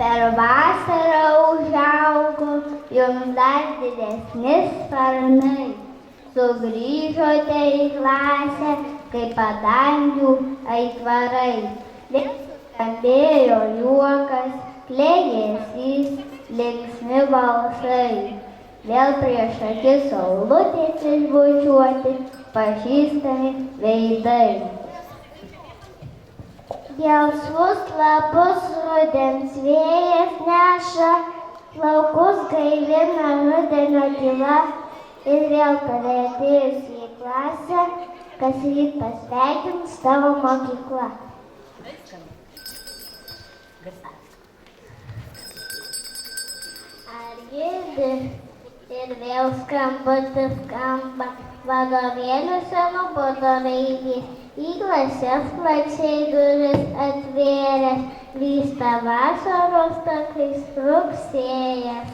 Per vasarą užaugo jums dar didesni sparnai. Sugrįžote į klasę, kaip padangių aitvarai. Vėl skambėjo juokas, klegesys, linksmi balsai. Vėl prieš akis saulutės išbučiuoti pažįstami veidai. Gelsvus lapus rudens vėjas neša, laukus gaivina rudenio tyla ir vėl tave atėjus į klasę, kas ryt pasveikins tavo mokykla. Ar girdi? Ir vėl skambutis skamba, vadovėliuose nubudo raidės, į klases plačiai duris atvėręs, grįžta vasaros takais rugsėjas.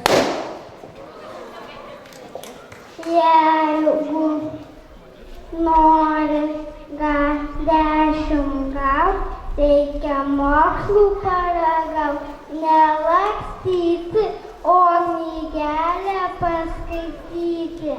Jeigu nori 10 gaut, reikia mokslų paragaut, nelakstyti, o knygelę paskaityti.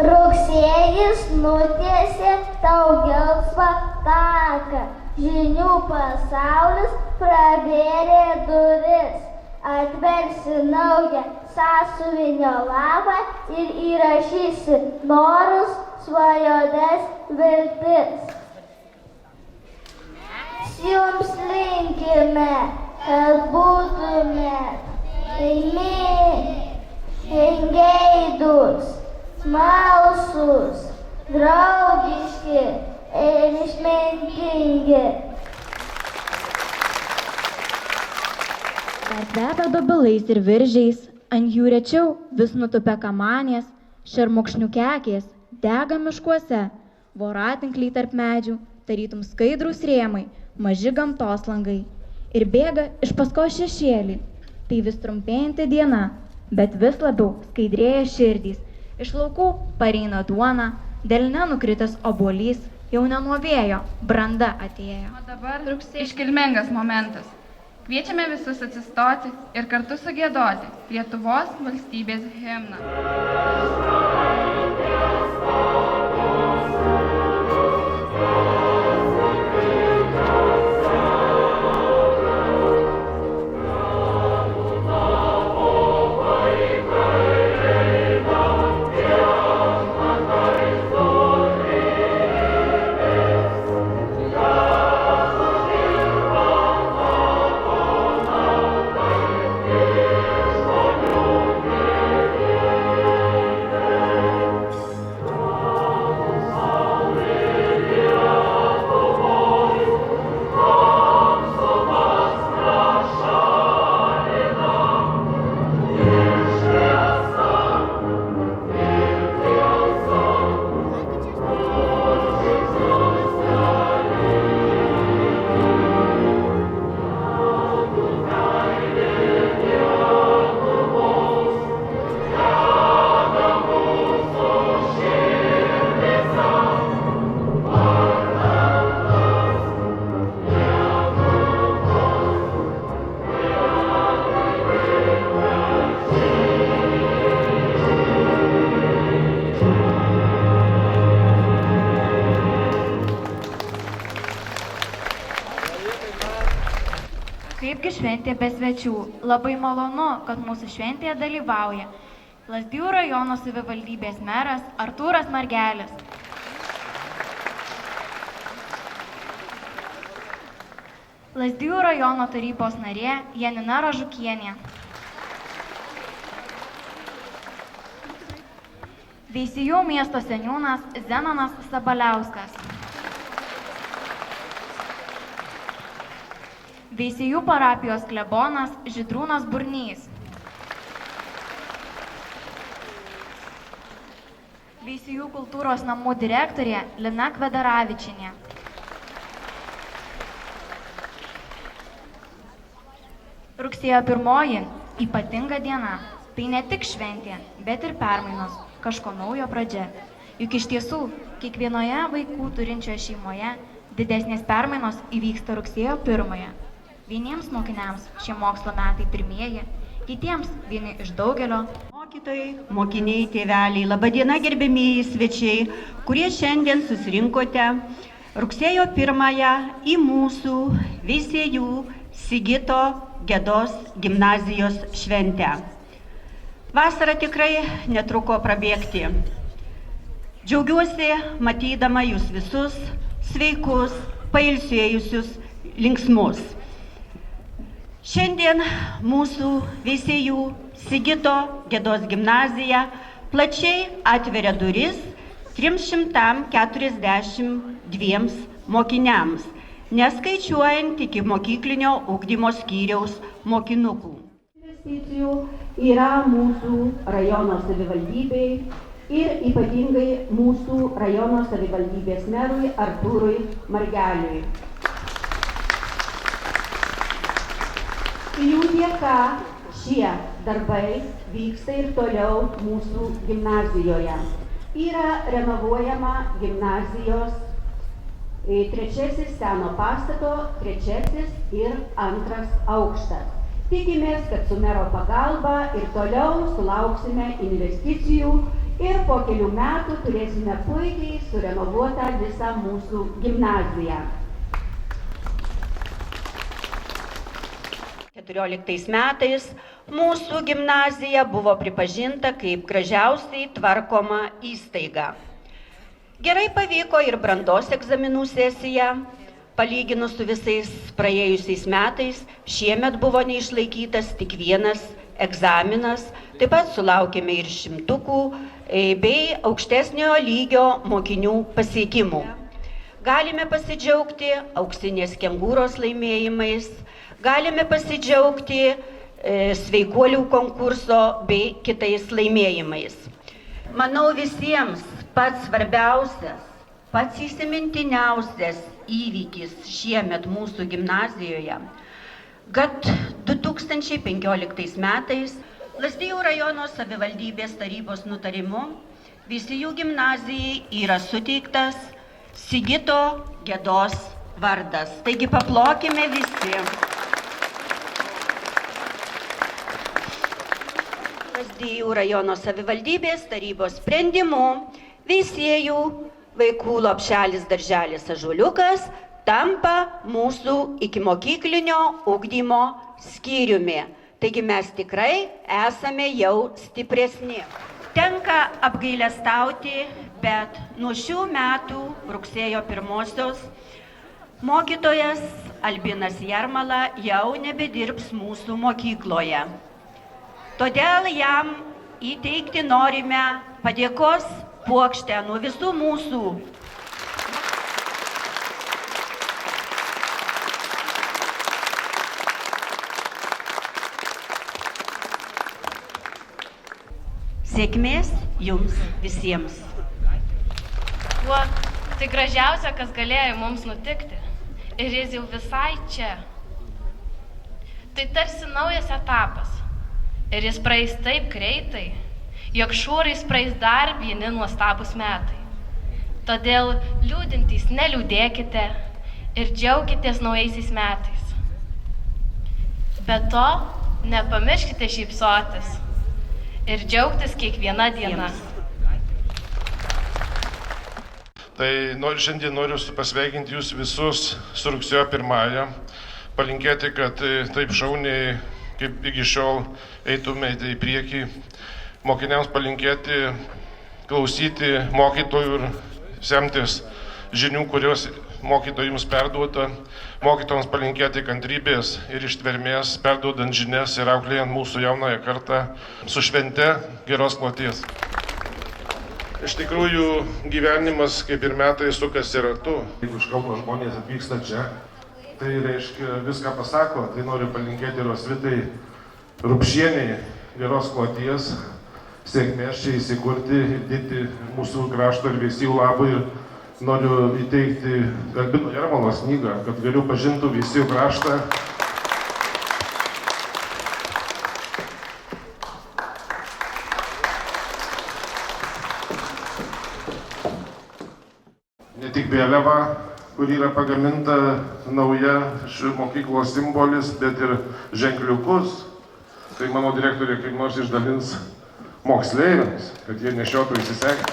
Rugsėjis nutiesė tau gelsvą taką, žinių pasaulis pravėrė duris. Atversi naują sąsiuvinio lapą ir įrašysi norus, svajones, viltis. Jums linkime, kad būtumėt geidūs, smalsūs, draugiški ir išmintingi. Dar kvepia dobilais ir viržiais, ant jų rečiau vis nutupia kamanės, šermukšnių kekės, dega miškuose, voratinkliai tarp medžių, tarytum skaidrūs rėmai, maži gamtos langai. Ir bėga iš paskos šešėlį. Tai vis trumpėjanti diena, bet vis labiau skaidrėja širdys. Iš laukų pareina duona, delne nukritęs obuolys, jau ne nuo vėjo, branda atėjo. O dabar iškilmingas momentas. Kviečiame visus atsistoti ir kartu sugiedoti Lietuvos valstybės himną. šventė be svečių. Labai malonu, kad mūsų šventėje dalyvauja Lazdijų rajono savivaldybės meras Artūras Margelis. Lazdijų rajono tarybos narė Janina Ražukienė. Veisiejų miesto seniūnas Zenonas Sabaliauskas. Veisiejų parapijos klebonas Žydrūnas Burnys. Veisiejų kultūros namų direktorė Lina Kvedaravičienė. Rugsėjo 1 ypatinga diena. Tai ne tik šventė, bet ir permainos, kažko naujo pradžia. Juk iš tiesų, kiekvienoje vaikų turinčioje šeimoje didesnės permainos įvyksta rugsėjo 1. Vieniems mokiniams šie mokslo metai pirmieji, kitiems vieni iš daugelio. Mokytojai, mokiniai, tėveliai, labadiena gerbėmieji svečiai, kurie šiandien susirinkote rugsėjo 1 į mūsų Veisiejų Sigito Gedos gimnazijos šventę. Vasara tikrai netruko prabėgti. Džiaugiuosi matydama jūs visus sveikus, pailsėjusius, linksmus. Šiandien mūsų Veisiejų Sigito Gedos gimnazija plačiai atveria duris 342 mokiniams, neskaičiuojant iki mokyklinio ugdymo skyriaus mokinukų. Investicijų yra mūsų rajono savivaldybei ir ypatingai mūsų rajono savivaldybės merui Artūrui Margeliui. Jų dėka šie darbai vyksta ir toliau mūsų gimnazijoje. Yra renovuojama gimnazijos 3 seno pastato, 3 ir 2 aukštas. Tikimės, kad su mero pagalba ir toliau sulauksime investicijų ir po kelių metų turėsime puikiai surenovuotą visą mūsų gimnaziją. 2014 metais mūsų gimnazija buvo pripažinta kaip gražiausiai tvarkoma įstaiga. Gerai pavyko ir brandos egzaminų sesija. Palyginus su visais praėjusiais metais, šiemet buvo neišlaikytas tik vienas egzaminas, taip pat sulaukėme ir 100 bei aukštesnio lygio mokinių pasiekimų. Galime pasidžiaugti auksinės kengūros laimėjimais, galime pasidžiaugti sveikuolių konkurso bei kitais laimėjimais. Manau, visiems pats svarbiausias, pats įsimintiniausias įvykis šiemet mūsų gimnazijoje, kad 2015 metais Lazdijų rajono savivaldybės tarybos nutarimu Veisiejų gimnazijai yra suteiktas Sigito Gedos vardas. Taigi paplokime visi. Lazdijų rajono savivaldybės tarybos sprendimu Veisiejų vaikų lopšelis darželis Ąžuoliukas tampa mūsų ikimokyklinio ugdymo skyriumi. Taigi mes tikrai esame jau stipresni. Tenka apgailestauti, bet nuo šių metų rugsėjo 1 mokytojas Albinas Jarmala jau nebedirbs mūsų mokykloje. Todėl jam įteikti norime padėkos puokštę nuo visų mūsų. Sėkmės jums visiems. Tai gražiausia, kas galėjo mums nutikti. Ir jis jau visai čia. Tai tarsi naujas etapas. Ir jis praeis taip greitai, jog šūrais praeis dar vieni nuostabūs metai. Todėl liūdintys neliūdėkite ir džiaukitės naujaisiais metais. Be to, nepamirškite šypsotis ir džiaugtis kiekviena diena. Tai šiandien noriu pasveikinti jūs visus su rugsėjo 1. palinkėti, kad taip šauniai, kaip iki šiol, eitumėte į priekį. Mokiniams palinkėti, klausyti mokytojų ir semtis žinių, kurios mokytojai jums perduota. Mokytojams palinkėti kantrybės ir ištvermės, perduodant žinias ir auklėjant mūsų jaunąją kartą. Su švente, geros kloties. Iš tikrųjų, gyvenimas, kaip ir metai, sukasi ratu. Jeigu iš Kauno žmonės atvyksta čia, tai reiškia viską pasako. Tai noriu palinkėti Rosvitai Rupšieniai geros kloties, sėkmės čia įsikurti ir dirbti mūsų krašto ir Veisiejų labui. Ir noriu įteikti Albino Jarmalos knygą, kad galiu pažintų Veisiejų kraštą. Ne tik vėliava, kur yra pagaminta nauja mokyklos simbolis, bet ir ženkliukus. Tai mano direktorė kaip nors išdalins moksleiviams, kad jie nešiotų įsisegę.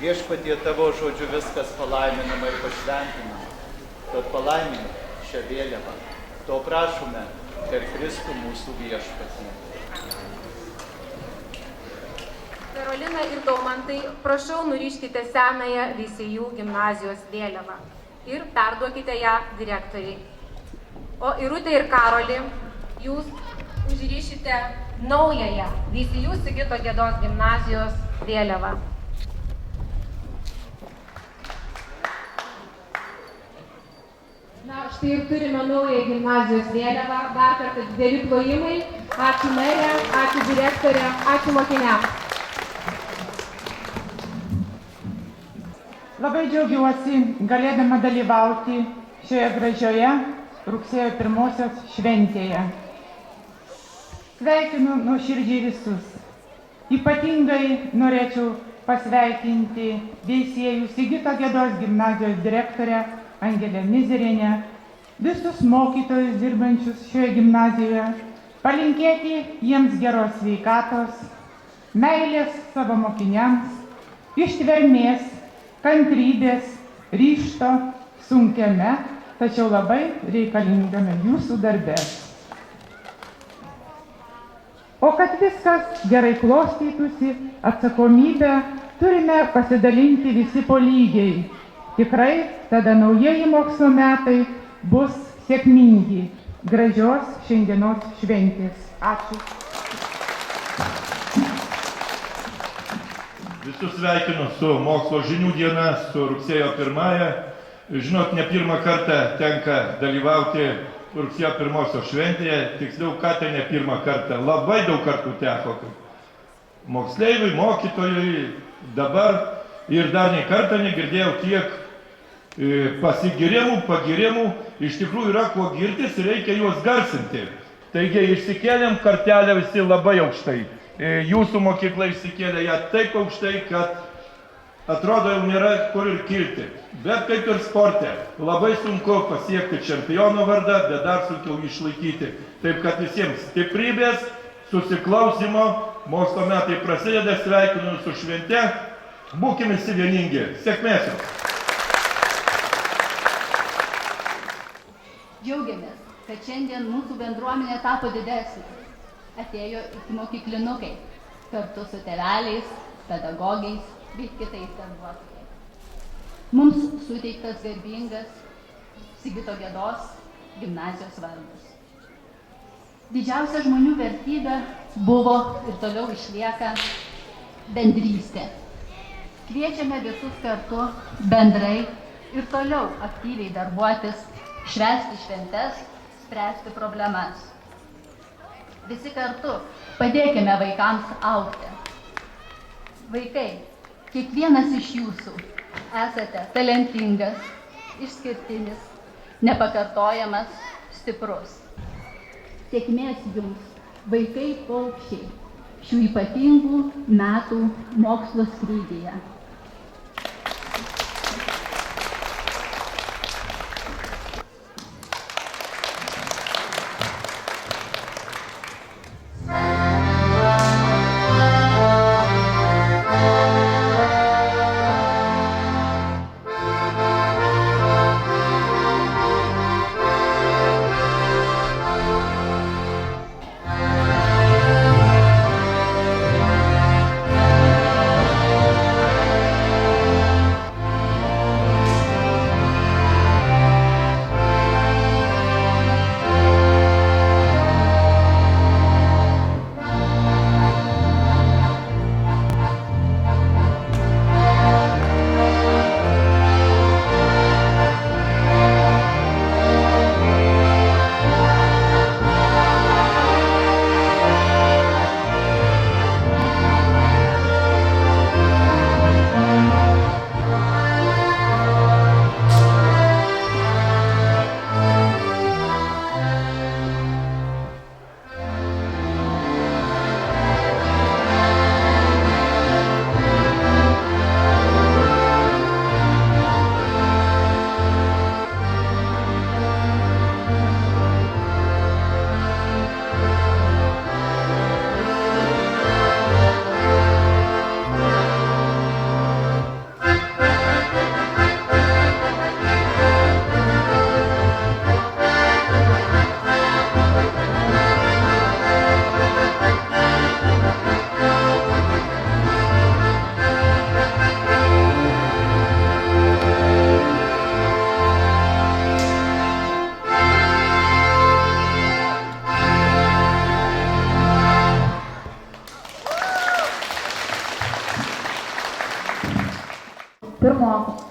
Viešpatie tavo žodžiu viskas palaiminama ir pašventinama. Tad palaimink šią vėliavą. To prašome per Kristų mūsų viešpatį. Karolina ir Daumantai, prašau nuriškite senąją Veisiejų gimnazijos vėliavą ir perduokite ją direktoriai. O Irutė ir Karoli, jūs užrišite naująją Veisiejų Sigito Gedos gimnazijos vėliavą. Na, štai ir turime naują gimnazijos vėliavą. Dar kartą dideli plojimai. Ačiū merė, ačiū direktorė, ačiū mokiniams. Labai džiaugiuosi galėdama dalyvauti šioje gražioje rugsėjo 1 šventėje. Sveikinu nuoširdžiai visus. Ypatingai norėčiau pasveikinti Veisiejų Sigito Gedos gimnazijos direktorę Angelę Mizerienę, visus mokytojus dirbančius šioje gimnazijoje, palinkėti jiems geros sveikatos, meilės savo mokiniams, ištvermės, kantrybės, ryžto sunkiame, tačiau labai reikalingame jūsų darbe. O kad viskas gerai klostytųsi, atsakomybę turime pasidalinti visi po lygiai. Tikrai tada naujieji mokslo metai bus sėkmingi. Gražios šiandienos šventės. Ačiū. Visus sveikinu su mokslo žinių diena, su rugsėjo 1. Žinot, ne pirmą kartą tenka dalyvauti rugsėjo 1 šventėje. Tiksliau, ką tai ne pirmą kartą. Labai daug kartų teko. Moksleiviui, mokytojui dabar ir dar nei kartą negirdėjau tiek pasigirimų, pagirimų. Iš tikrųjų yra kuo girtis ir reikia juos garsinti. Taigi išsikėlėm kartelę visi labai aukštai. Jūsų mokykla išsikėlė ją taip aukštai, kad atrodo jau nėra kur ir kilti. Bet kaip ir sporte, labai sunku pasiekti čempiono vardą, bet dar sunkiau išlaikyti. Taip kad visiems stiprybės, susiklausimo, mokslo metai prasideda, sveikinu su švente, būkime visi vieningi. Sėkmės jums! Džiaugiamės, kad šiandien mūsų bendruomenė tapo didesnė. Atėjo iki mokyklinukai, kartu su tėveliais, pedagogais bei kitais darbuotojais. Mums suteiktas garbingas Sigito Gedos gimnazijos vardas. Didžiausia žmonių vertybė buvo ir toliau išlieka bendrystė. Kviečiame visus kartu bendrai ir toliau aktyviai darbuotis, švęsti šventes, spręsti problemas. Visi kartu padėkime vaikams augti. Vaikai, kiekvienas iš jūsų esate talentingas, išskirtinis, nepakartojamas, stiprus. Sėkmės jums, vaikai paukščiai, šių ypatingų metų mokslo skrydyje.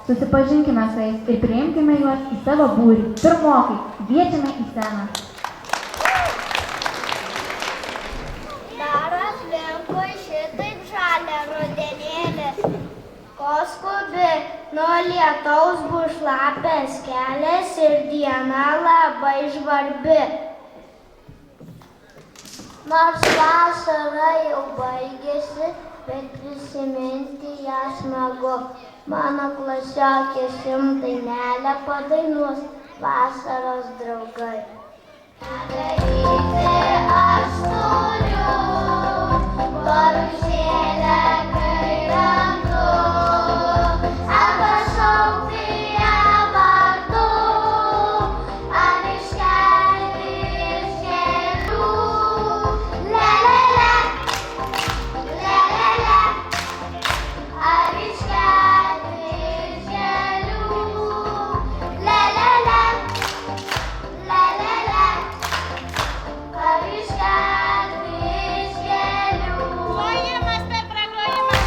Susipažinkime su jais ir priimkime juos į savo būrį. Pirmokai, kviečiame į sceną. Dar aplinkui šitaip žalia rudenėlis. Ko skubi, nuo lietaus bus šlapias kelias ir diena labai žvarbi. Nors vasara jau baigėsi, bet prisiminti ją smagu. Mano klasiokė Simtainelė padainuos vasaros draugai. Daryti aš turiu, parušėlę kai randu, arba šaukti ją vardu, ar iškelti iš kelių. Le, ar iškelti iš kelių. Le, ar iškelti iš kelių. Grojimas per pragrojimą.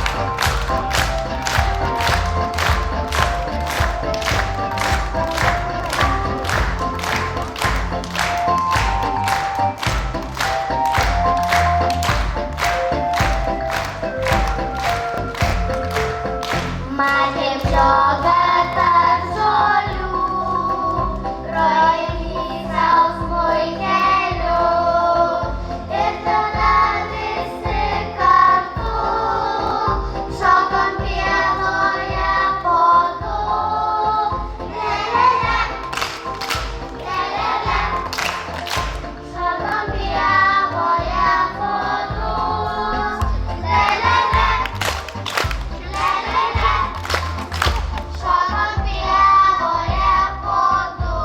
Matėm žiogą tarp žolių, grojom jį sau smuikeliu, ir tada visi kartu šokom pievoje po du. Le, šokom pievoje po du. Le, šokom pievoje po du.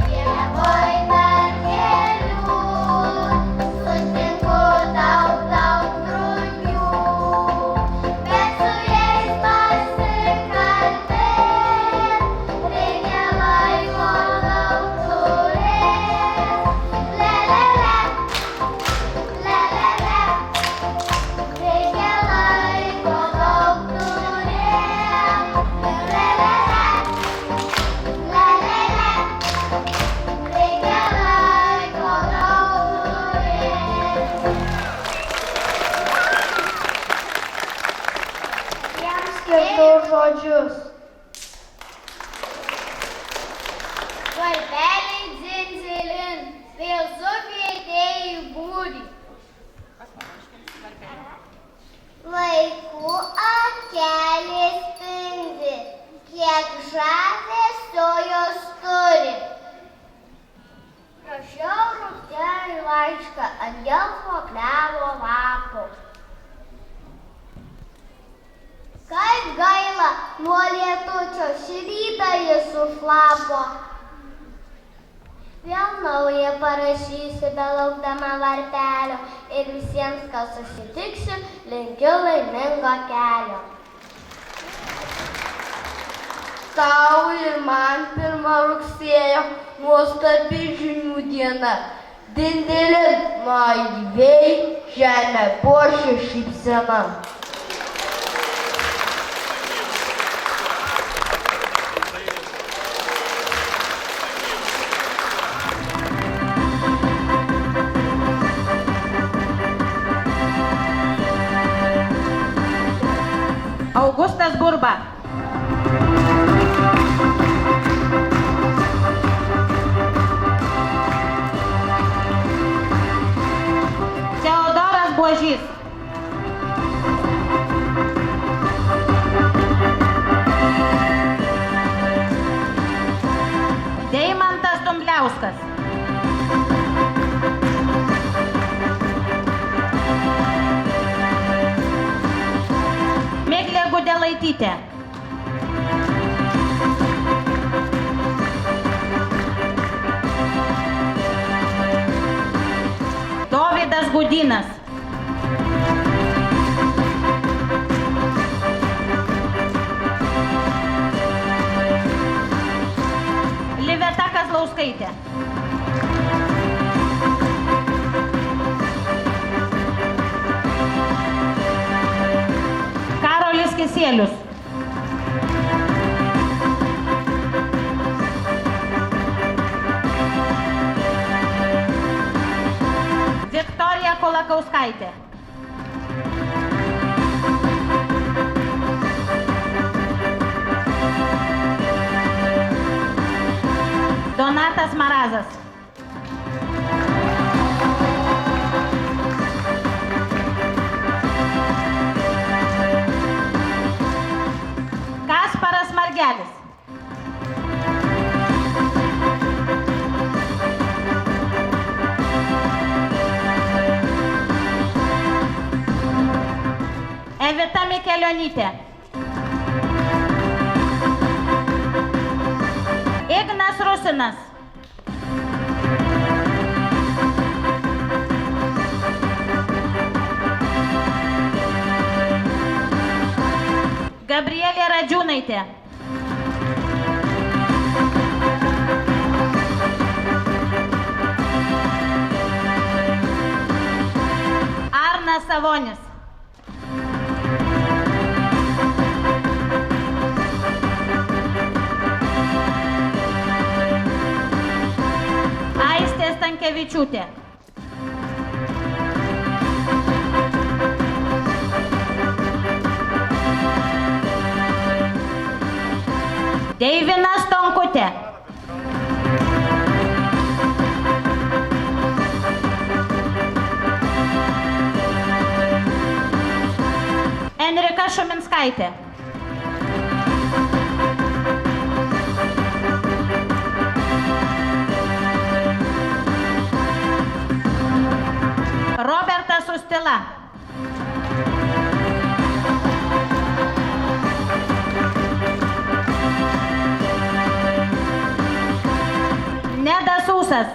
Pievoj tarp kelių, sutinku daug drugių, bet su jais pasikalbėt, reikia laiko daug turėt. Le, reikia laiko daug turėt. Le, reikia laiko daug turėt. Jiems skirtus žodžius. Varpeliai dzindzilin, vėl sukvietė į būrį. Vaikų akelės spindi, kiek žavesio jos turi. Rašiau Rūteliui laišką ant geltono klevo lapo. Kaip gaila, nuo lietučio šį rytą jis sušlapo. Vėl naują parašysiu, belaukdama varpelio, ir visiems, kas susitiksiu, linkiu laimingo kelio. Tau ir man 1 rugsėjo nuostabi žinių diena. Dindelin nuaidvėjai, žemę puošia šypsena. Augustas Burba. Teodoras Buožys. Deimantas Dumbliauskas. Miglė Gudelaitytė. Dovydas Gudynas. Sakalauskaitė. Karolis Kisielius. Viktorija Kolakauskaitė. Donatas Marazas. Kasparas Margelis. Evita Mikelionytė. Ignas Rusinas. Gabrielė Radžiūnaitė. Arnas Savonis. Aistė Stankevičiūtė. Deivina Stonkutė. Enrika Šuminskaitė. Robertas Ustila. Nedas Ūsas.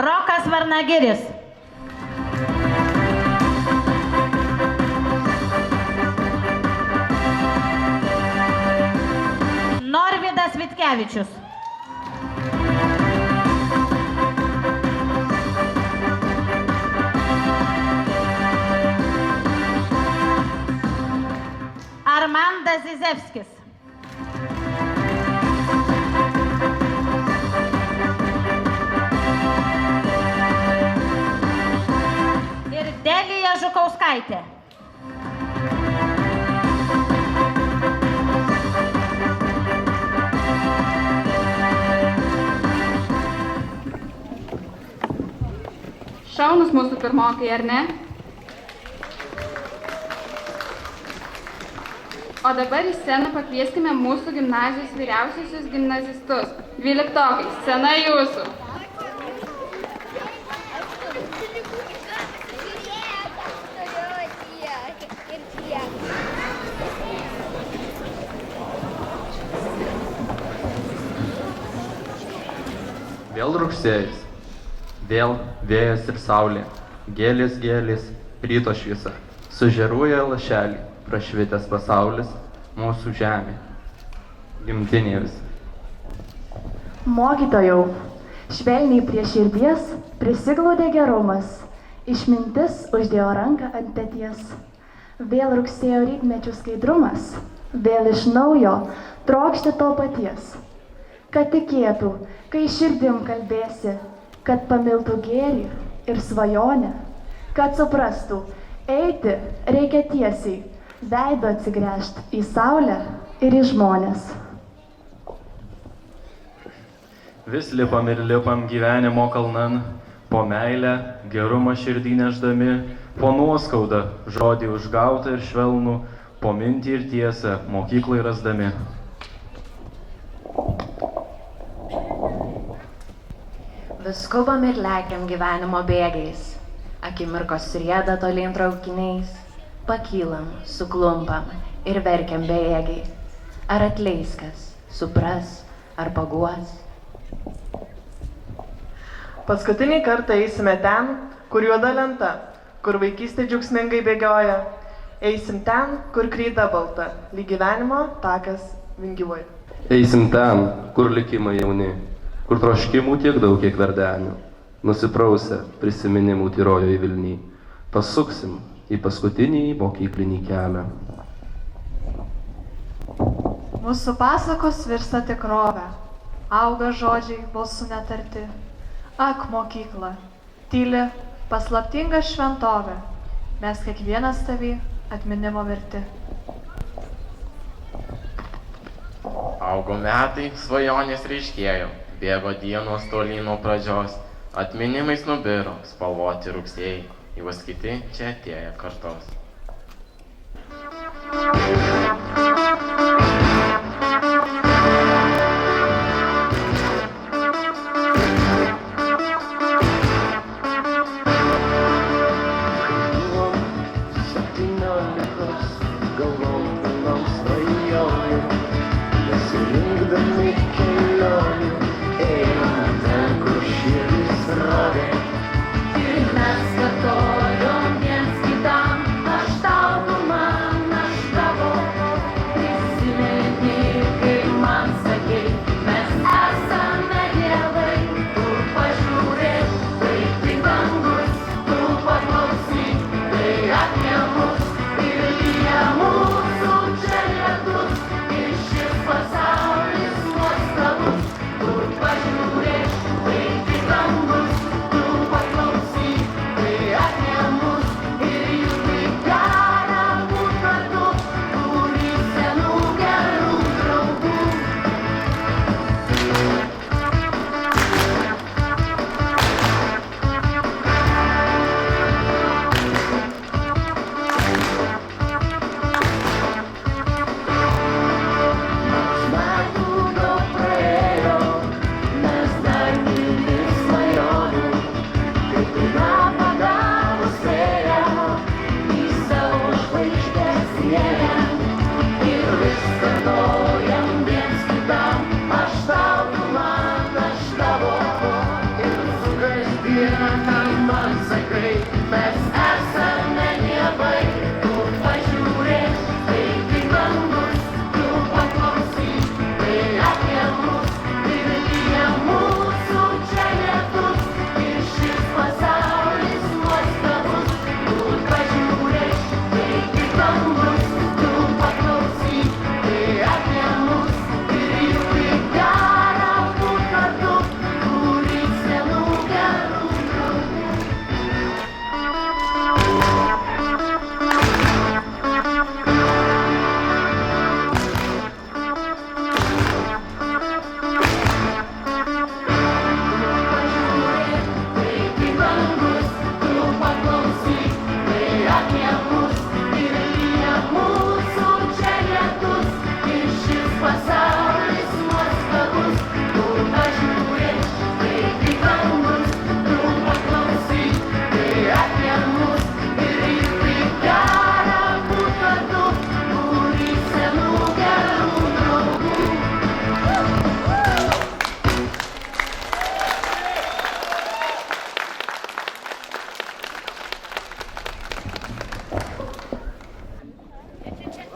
Rokas Varnagiris. Norvydas Vitkevičius. Armandas Zizevskis. Ir Delija Žukauskaitė. Šaunus mūsų pirmokai, ar ne? O dabar į sceną pakvieskime mūsų gimnazijos vyriausiusius gimnazistus. 12-okai, scena jūsų. Vėl rugsėjis, vėl vėjas ir saulė, gėlės, ryto šviesa, sužėruoja lašelį, prašvitęs pasaulis, mūsų žemė, gimtinė vis. Mokytojau, švelniai prie širdies prisiglaudė gerumas, išmintis uždėjo ranką ant peties. Vėl rugsėjo rytmečių skaidrumas, vėl iš naujo trokšti to paties. Kad tikėtų, kai širdim kalbėsi, kad pamiltų gėrį ir svajonę, kad suprastų, eiti reikia tiesiai, veido atsigręžti į saulę ir į žmones. Vis lipam ir lipam gyvenimo kalnan, po meilę, gerumą širdį neždami, po nuoskaudą, žodį užgautą ir švelnų, po mintį ir tiesą, mokyklai rasdami. Vis skubam ir lekiam gyvenimo bėgiais, akimirkos rieda tolyn traukiniais, pakylam, suklumpam ir verkiam bejėgiai. Ar atleis kas, supras ar paguos? Paskutinį kartą eisime ten, kur juoda lenta, kur vaikystė džiaugsmingai bėgioja. Eisim ten, kur kreida balta, lyg gyvenimo takas vingiuoja. Eisim ten, kur likimai jauni, kur troškimų tiek daug, kiek verdenių. Nusiprausę prisiminimų tyrojo į Vilnį. Pasuksim į paskutinį mokyklinį kelią. Mūsų pasakos virsta tikrove, auga žodžiai balsu netarti. Ak, mokykla, tyli, paslaptinga šventovė, mes kiekvienas tavį atminimo verti. Augo metai, svajonės ryškėjo, bėgo dienos tolyn nuo pradžios, atminimais nubiro, spalvoti rugsėjai, juos kiti čia atėjo kartos.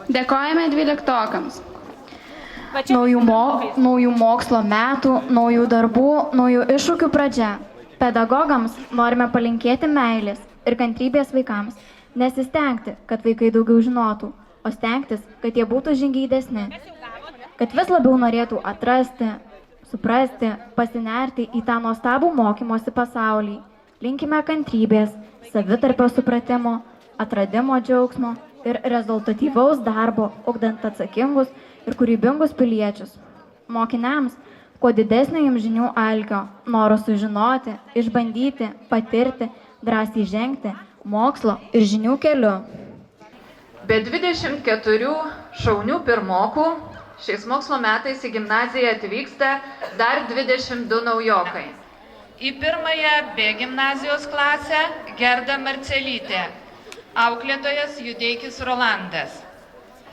Dėkojame 12-okams. Naujų mokslo metų, naujų darbų, naujų iššūkių pradžia. Pedagogams norime palinkėti meilės ir kantrybės vaikams. Nesistengti, kad vaikai daugiau žinotų, o stengtis, kad jie būtų žingeidesni. Kad vis labiau norėtų atrasti, suprasti, pasinerti į tą nuostabų mokymosi pasaulį. Linkime kantrybės, savitarpio supratimo, atradimo džiaugsmo ir rezultatyvaus darbo, ugdant atsakingus ir kūrybingus piliečius. Mokiniams, kuo didesnio jums žinių alkio, noro sužinoti, išbandyti, patirti, drąsiai žengti mokslo ir žinių keliu. Be 24 šaunių pirmokų šiais mokslo metais į gimnaziją atvyksta dar 22 naujokai. Į pirmąją B gimnazijos klasę Gerda Marcelytė, auklėtojas Judeikis Rolandas.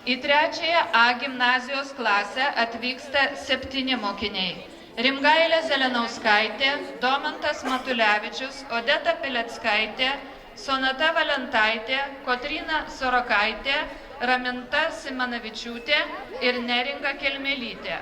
Į trečiąją A gimnazijos klasę atvyksta 7 mokiniai. Rimgailė Zelenauskaitė, Domantas Matulevičius, Odeta Pileckaitė, Sonata Valentaitė, Kotryna Sorokaitė, Raminta Simanavičiūtė ir Neringa Kelmelytė.